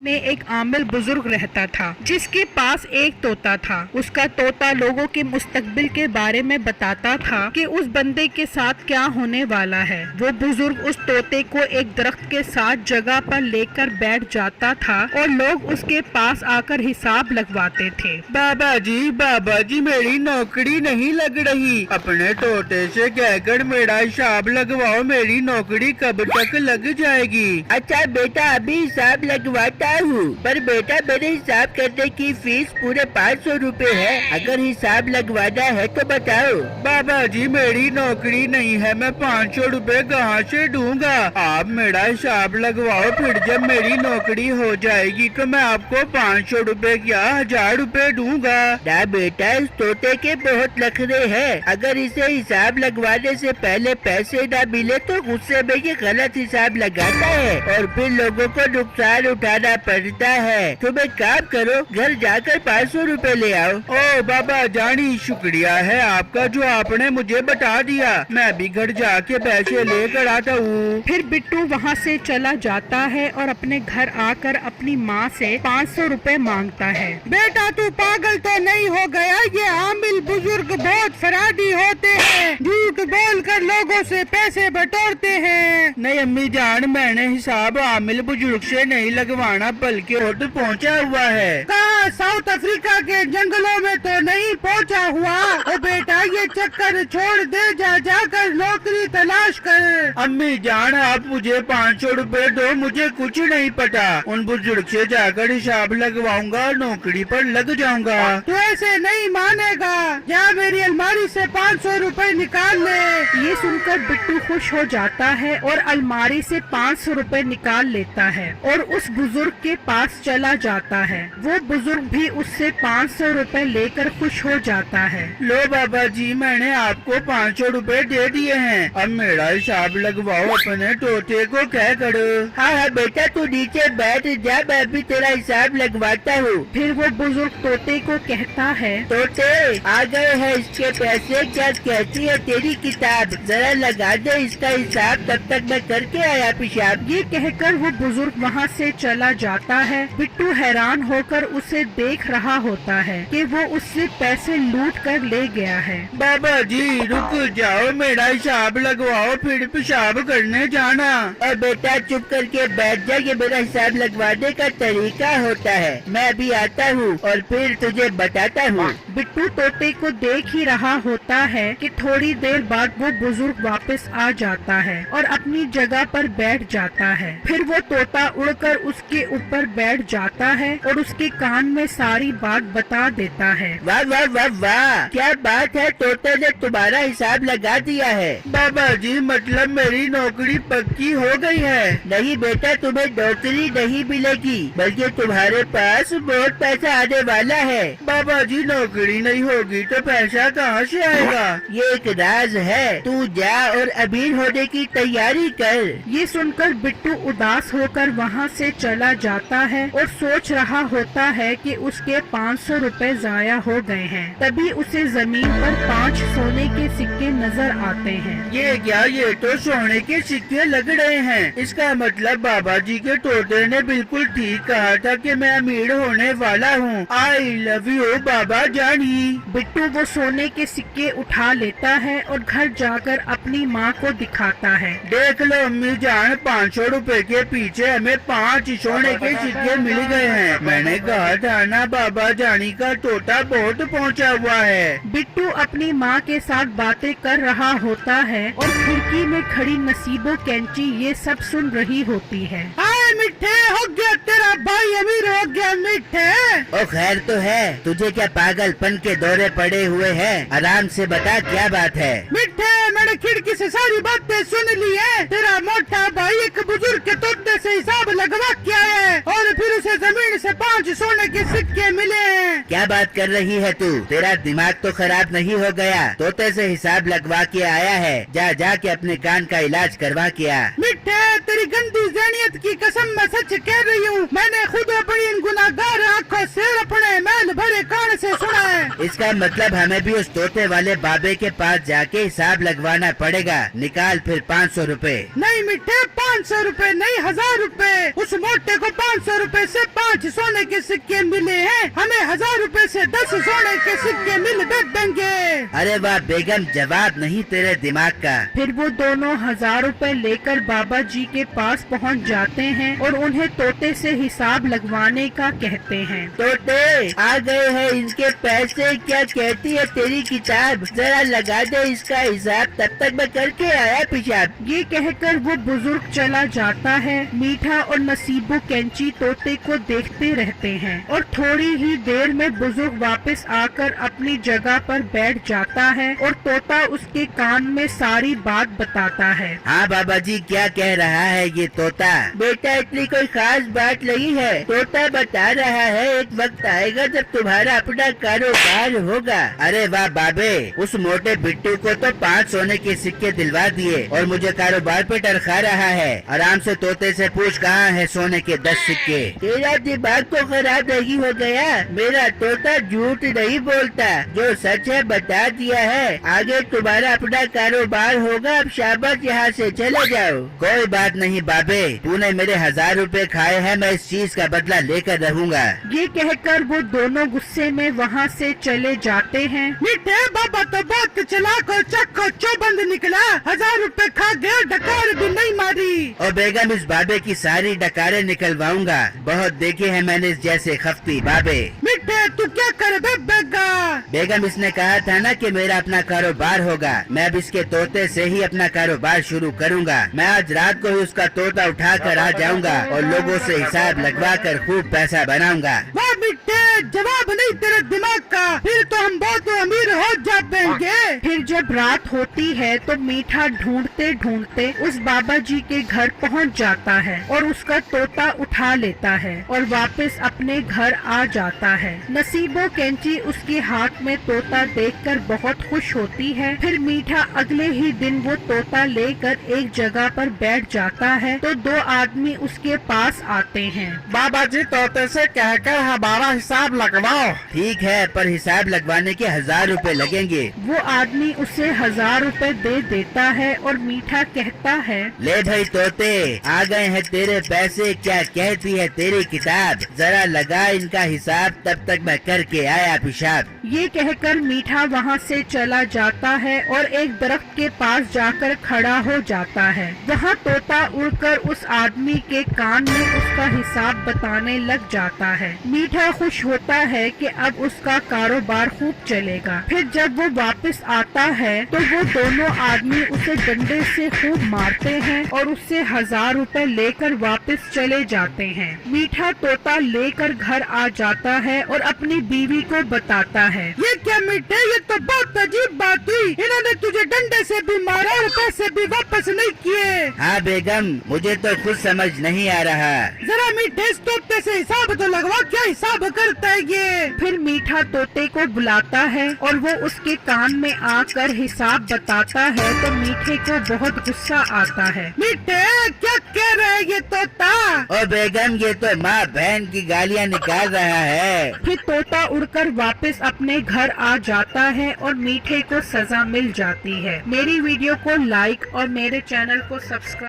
में एक आमिल बुजुर्ग रहता था जिसके पास एक तोता था। उसका तोता लोगों के मुस्तकबिल के बारे में बताता था कि उस बंदे के साथ क्या होने वाला है। वो बुजुर्ग उस तोते को एक दरख्त के साथ जगह पर लेकर बैठ जाता था और लोग उसके पास आकर हिसाब लगवाते थे। बाबा जी मेरी नौकरी नहीं लग रही। अपने तोते से कहकर मेरा हिसाब लगवाओ, मेरी नौकरी कब तक लग जाएगी। अच्छा बेटा, अभी हिसाब लगवाता हूँ, पर बेटा मेरे हिसाब करने की फीस पूरे 500 रुपए है। अगर हिसाब लगवाना है तो बताओ। बाबा जी मेरी नौकरी नहीं है, मैं 500 रुपए कहाँ से दूंगा। आप मेरा हिसाब लगवाओ, फिर जब मेरी नौकरी हो जाएगी तो मैं आपको 500 रुपए क्या 1000 रुपए दूंगा। ना बेटा, इस तोते के बहुत नखरे हैं। अगर इसे हिसाब लगवाने से पहले पैसे ना मिले तो गुस्से में ये गलत हिसाब लगाता है और फिर लोगों को नुकसान उठाना पड़ता है। तुम एक काम करो, घर जाकर 500 रुपए ले आओ। ओ बाबा जानी, शुक्रिया है आपका जो आपने मुझे बता दिया। मैं भी घर जाके पैसे लेकर आता हूँ। फिर बिट्टू वहाँ से चला जाता है और अपने घर आकर अपनी माँ से 500 रुपए मांगता है। बेटा तू पागल तो नहीं हो गया? ये आमिल बुजुर्ग बहुत फराडी होते हैं, झूठ बोलकर लोगों से पैसे बटोरते हैं। नहीं अम्मी जान, मैंने हिसाब आमिल बुजुर्ग से नहीं लगवाना बल्कि खुद पहुँचा हुआ है। कहाँ? साउथ अफ्रीका के जंगलों में तो नहीं पहुँचा हुआ। ओ बेटा, ये चक्कर छोड़ दे, जाकर नौकरी तलाश कर। अम्मी जान आप मुझे 500 रुपए दो, मुझे कुछ नहीं पता। उन बुजुर्ग से जाकर हिसाब लगवाऊंगा, नौकरी पर लग जाऊंगा। तू ऐसे नहीं मानेगा, जा मेरी अलमारी से 500 रुपए निकाल ले। ये सुनकर बिट्टू खुश हो जाता है और अलमारी से 500 रुपए निकाल लेता है और उस बुजुर्ग के पास चला जाता है। वो बुजुर्ग भी उससे 500 रुपए लेकर खुश हो जाता है। लो बाबा जी, मैंने आपको 500 रुपए दे दिए हैं, अब मेरा हिसाब लगवाओ अपने तोते को कह कर। हाँ बेटा, तू नीचे बैठ जा, मैं भी तेरा हिसाब लगवाता हूँ। फिर वो बुजुर्ग तोते को कहता है, तोते आ गए हैं इसके पैसे, क्या कहती है तेरी किताब? जरा लगा दे इसका हिसाब, तब तक मैं करके आया पेशाब। ये कहकर वो बुजुर्ग वहाँ से चला जाता है। बिट्टू हैरान होकर उसे देख रहा होता है कि वो उससे पैसे लूट कर ले गया है। बाबा जी रुक जाओ, मेरा हिसाब लगवाओ फिर पेशाब करने जाना। और बेटा चुप करके बैठ जा, ये मेरा हिसाब लगवाने का तरीका होता है। मैं अभी आता हूँ और फिर तुझे बताता हूँ। बिट्टू तोते को देख ही रहा होता है कि थोड़ी देर बाद वो बुजुर्ग वापस आ जाता है और अपनी जगह पर बैठ जाता है। फिर वो तोता उड़कर उसके ऊपर बैठ जाता है और उसके कान में सारी बात बता देता है। वाह वाह वाह वाह, क्या बात है, तोते ने तुम्हारा हिसाब लगा दिया है। बाबा जी मतलब मेरी नौकरी पक्की हो गई है? नहीं बेटा, तुम्हें नौकरी नहीं मिलेगी, बल्कि तुम्हारे पास बहुत पैसा आने वाला है। बाबा जी नौकरी नहीं होगी तो पैसा कहाँ से आएगा? ये एक राज है, तू जा और अमीर होने की तैयारी कर। ये सुनकर बिट्टू उदास होकर वहाँ से चला जाता है और सोच रहा होता है कि उसके 500 रुपए जाया हो गए हैं। तभी उसे जमीन पर 5 सोने के सिक्के नजर आते हैं। ये क्या, ये तो सोने के सिक्के लग रहे हैं। इसका मतलब बाबा जी के तोते ने बिल्कुल ठीक कहा था कि मैं अमीर होने वाला हूँ। आई लव यू बाबा जानी। बिट्टू वो सोने के सिक्के उठा लेता है और घर जाकर अपनी माँ को दिखाता है। देख लो अम्मी जान, 500 रुपए के पीछे हमें 5 सोने के सिक्के मिल गए हैं। मैंने कहा था ना बाबा जानी का तोता बहुत पहुँचा हुआ है। बिट्टू अपनी माँ के साथ बातें कर रहा होता है और खिड़की में खड़ी नसीबो कैंची ये सब सुन रही होती है। हाय मिठे, हो गया तेरा भाई अमीर हो गया मिठे। ओ खैर तो है, तुझे क्या पागलपन के दौरे पड़े हुए हैं? आराम से बता क्या बात है। मिठे, मैंने खिड़की से सारी बातें सुन ली है। तेरा मोटा भाई एक बुजुर्ग के तोते से हिसाब लगवा के आया है और फिर उसे जमीन से 5 सोने के सिक्के मिले हैं। क्या बात कर रही है तू? तेरा दिमाग तो खराब नहीं हो गया? तोते से हिसाब लगवा के आया है, जा के अपने कान का इलाज करवा के आ। मिठे, तेरी गंदी ज़हनियत की कसम मैं सच कह रही हूँ। मैंने खुद अपनी इन गुनाहगार आँखों से अपने मैल भरे कान से सुना है। इसका मतलब हमें भी उस तोते वाले बाबे के पास जाके हिसाब लगवाना पड़ेगा। निकाल फिर 500 रुपए। नहीं मिठे, 500 रुपए नहीं, 1000 रुपए। उस मोटे को 500 रुपए से 5 सोने के सिक्के मिले हैं, हमें 1000 रुपए से 10 सोने के सिक्के मिल देंगे। अरे वाह बेगम, जवाब नहीं तेरे दिमाग का। फिर वो दोनों 1000 रुपए लेकर बाबा जी के पास पहुंच जाते हैं और उन्हें तोते से हिसाब लगवाने का कहते हैं। तोते आ गए हैं, इनके पैसे। क्या कहती है तेरी किताब? जरा लगा दे इसका हिसाब, तब तक मैं करके आया पेशाब। ये कहकर वो बुजुर्ग चला जाता है। मीठा और नसीबो कैंची तोते को देखते रहते हैं और थोड़ी ही देर में बुजुर्ग वापस आकर अपनी जगह पर बैठ जाता है और तोता उसके कान में सारी बात बताता है। हाँ बाबा जी, क्या कह रहा है ये तोता? बेटा इतनी कोई खास बात नहीं है, तोता बता रहा है एक वक्त आएगा जब तुम्हारा अपना कारोबार होगा। अरे वाह बाबे, उस मोटे बिट्टू को तो 5 सोने के सिक्के दिलवा दिए और मुझे कारोबार पे टरखा रहा है। आराम से तोते से पूछ कहाँ है सोने के 10 सिक्के। तेरा दिमाग तो खराब नहीं हो गया? मेरा तोता झूठ नहीं बोलता, जो सच है बता दिया है। आगे तुम्हारा अपना कारोबार होगा, अब शाबाश, यहाँ से चले जाओ। कोई बात नहीं बाबे, तूने मेरे 1000 रुपए खाए हैं, मैं इस चीज का बदला लेकर रहूँगा। ये कहकर वो दोनों गुस्से में वहाँ से चले जाते हैं। मिठे बाबा तो बहुत चलाक और चक्को चौबंद निकला, 1000 रुपए खा गया, डकार भी नहीं मारी। और बेगम, इस बाबे की सारी डकारें निकलवाऊंगा। बहुत देखे हैं मैंने इस जैसे खफ्ती बाबे। मिठे तू क्या कर बेगा? बेगम, इसने कहा था ना कि मेरा अपना कारोबार होगा। मैं अब इसके तोते से ही अपना कारोबार शुरू करूंगा। मैं आज रात को ही उसका तोता उठा कर आ जाऊंगा और लोगों से हिसाब लगवा कर खूब पैसा बनाऊंगा। वाह मिठे, जवाब नहीं तेरे दिमाग का, फिर तो हम बहुत अमीर हो जाएंगे। फिर जब रात होती है तो मीठा ढूंढते ढूंढते उस बाबा जी के घर पहुंच जाता है और उसका तोता उठा लेता है और वापस अपने घर आ जाता है। नसीबो कैंची उसके हाथ में तोता देखकर बहुत खुश होती है। फिर मीठा अगले ही दिन वो तोता लेकर एक जगह पर बैठ जाता है तो 2 आदमी उसके पास आते हैं। बाबा जी, तोते से कहकर हमारा हिसाब लगवाओ। ठीक है, पर हिसाब लगवाने के 1000 रुपए लगेंगे। वो आदमी उसे 1000 रुपए दे देता है और मीठा कहता है, ले भाई तोते, आ गए हैं तेरे पैसे। क्या कहती है तेरी किताब? जरा लगा इनका हिसाब, तब तक मैं करके आया पेशाब। ये कहकर मीठा वहाँ से चला जाता है और एक दरख्त के पास जाकर खड़ा हो जाता है। वहाँ तोता उड़कर उस आदमी के कान में उसका हिसाब बताने लग जाता है। मीठा खुश होता है कि अब उसका कारोबार खूब चलेगा। फिर जब वो वापस आता है तो वो दोनों आदमी उसे डंडे से खूब मारते हैं और उससे 1000 रुपए लेकर वापस चले जाते हैं। मीठा तोता लेकर घर आ जाता है और अपनी बीवी को बताता है। ये क्या मिठे, ये तो बहुत अजीब बात हुई, इन्होंने तुझे डंडे से भी मारा और पैसे भी वापस नहीं किए। हाँ बेगम, मुझे तो कुछ समझ नहीं आ रहा। जरा मीठे इस तोते से हिसाब तो लगवा, क्या हिसाब करता है ये? फिर मीठा तोते को बुलाता है और वो उसके कान में आकर हिसाब बताता है तो मीठे को बहुत गुस्सा आता है। मिठे क्या कह रहा है ये तोता? ओ बेगम, ये तो माँ बहन की गालियाँ निकाल रहा है। फिर तोता उड़कर वापस अपने घर आ जाता है और मीठे को सजा मिल जाती है। मेरी वीडियो को लाइक और मेरे चैनल को सब्सक्राइब